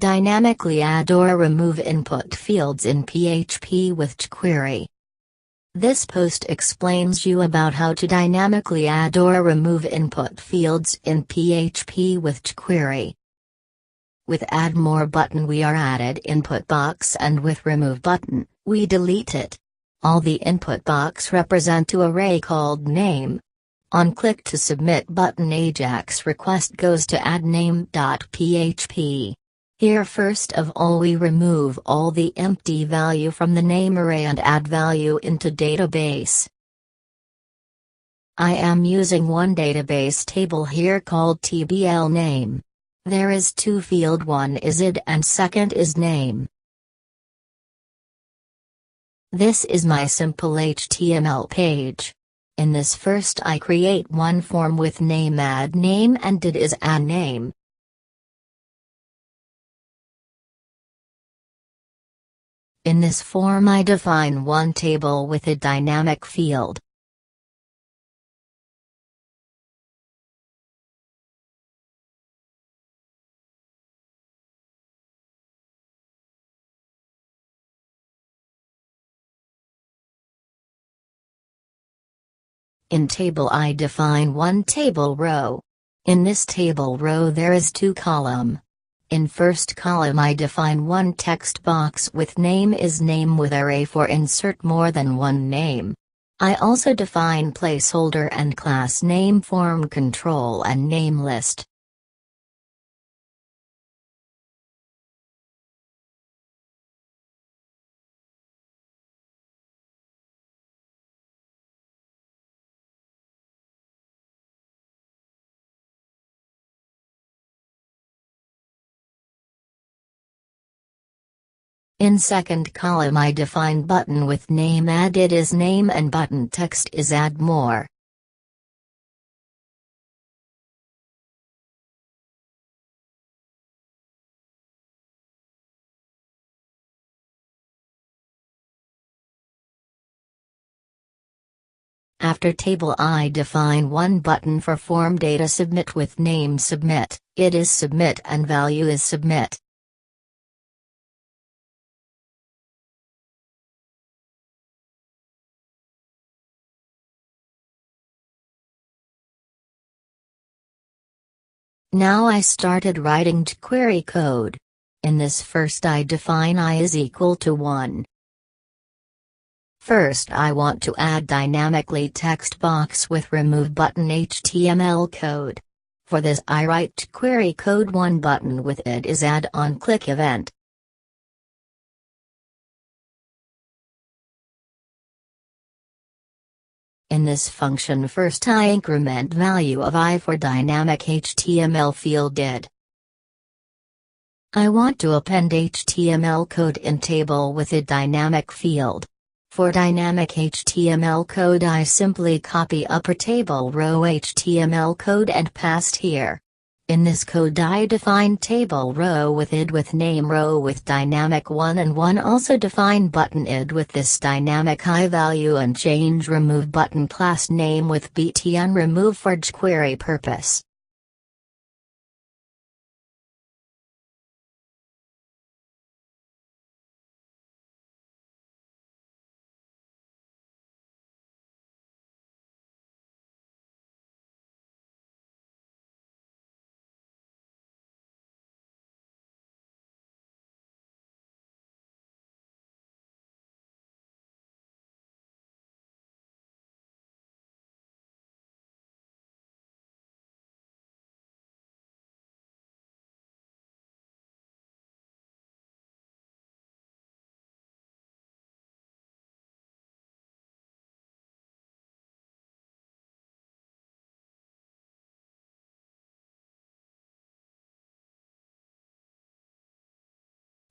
Dynamically add or remove input fields in PHP with Jquery. This post explains you about how to dynamically add or remove input fields in PHP with Jquery. With Add More button we are added input box, and with Remove button, we delete it. All the input box represent to array called name. On click to submit button Ajax request goes to addName.php. Here first of all we remove all the empty value from the name array and add value into database. I am using one database table here called TBL name. There is two field, one is id and second is name. This is my simple HTML page. In this first I create one form with name add name and did is add name. In this form I define one table with a dynamic field. In table I define one table row. In this table row there is two column. In first column I define one text box with name is name with array for insert more than one name. I also define placeholder and class name form control and name list. In second column I define button with name added is name and button text is add more. After table I define one button for form data submit with name submit, it is submit and value is submit. Now I started writing Jquery code. In this first I define I is equal to 1. First I want to add dynamically text box with remove button HTML code. For this I write Jquery code 1 button with id is add on click event. In this function first I increment value of I for dynamic HTML field id. I want to append HTML code in table with a dynamic field. For dynamic HTML code I simply copy upper table row HTML code and paste here. In this code I define table row with id with name row with dynamic 1 and 1 also define button id with this dynamic I value and change remove button class name with btn remove for Jquery purpose.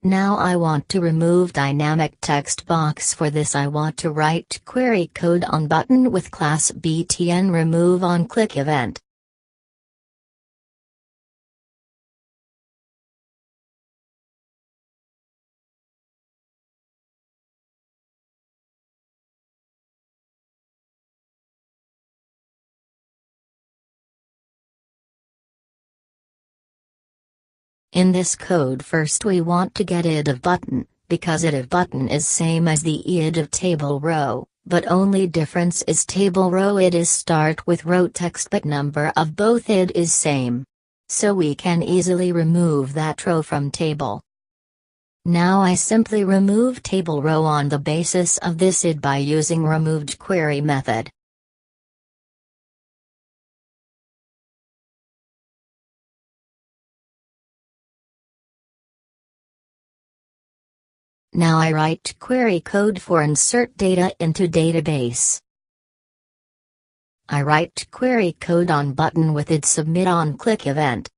Now I want to remove dynamic text box. For this I want to write Jquery code on button with class btn remove on click event. In this code first we want to get id of button, because id of button is same as the id of table row, but only difference is table row id is start with row text but number of both id is same. So we can easily remove that row from table. Now I simply remove table row on the basis of this id by using remove Jquery method. Now I write query code for insert data into database. I write query code on button with id submit on click event.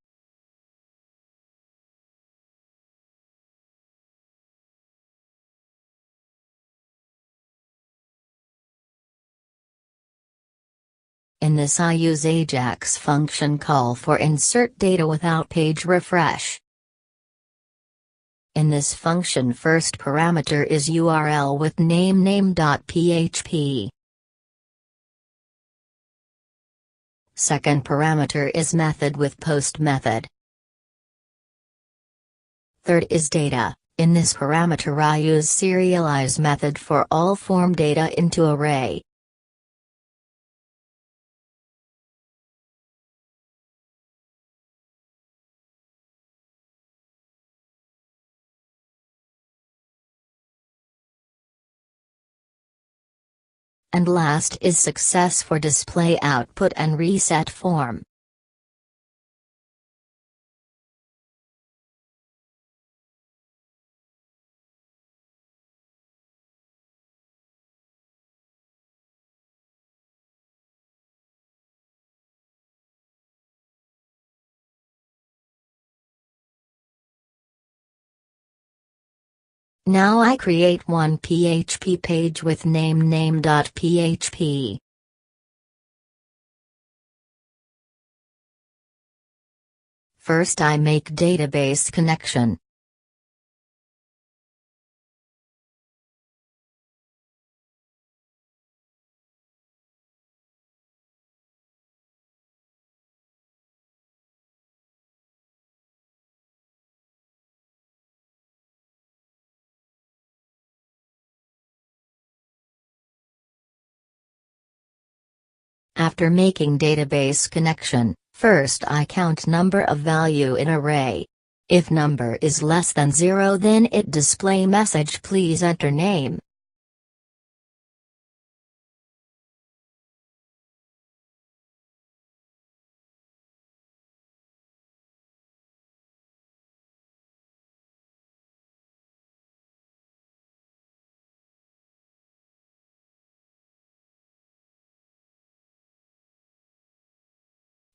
In this I use Ajax function call for insert data without page refresh. In this function first parameter is URL with name.php. Second parameter is method with post method. Third is data. In this parameter I use serialize method for all form data into array. And last is success for display output and reset form. Now I create one PHP page with name.php. First I make database connection. After making database connection, first I count number of value in array. If number is less than 0 then it display message please enter name.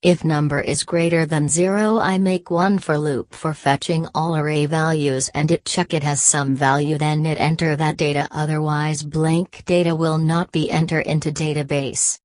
If number is greater than 0 I make one for loop for fetching all array values and it check it has some value then it enter that data otherwise blank data will not be enter into database.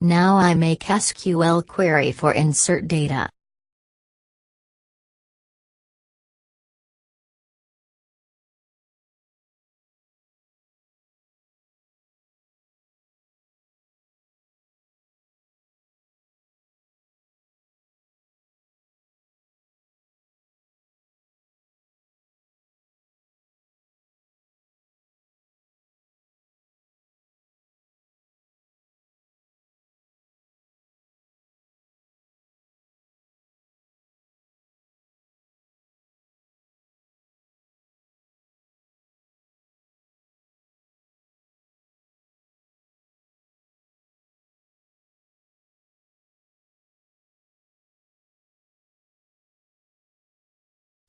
Now I make SQL query for insert data.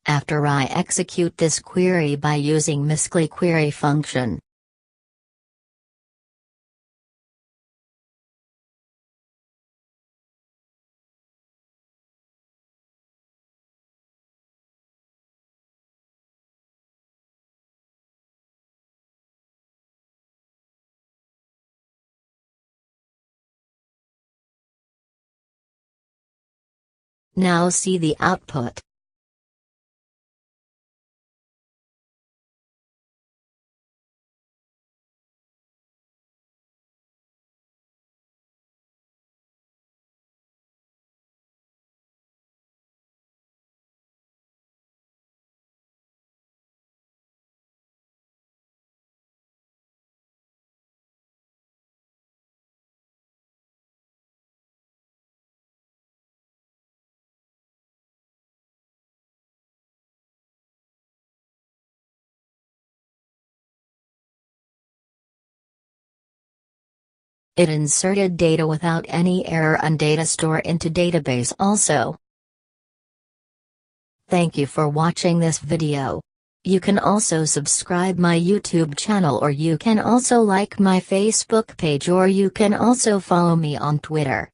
After I execute this query by using Jquery function. Now see the output. It inserted data without any error and data store into database also. Thank you for watching this video. You can also subscribe my YouTube channel, or you can also like my Facebook page, or you can also follow me on Twitter.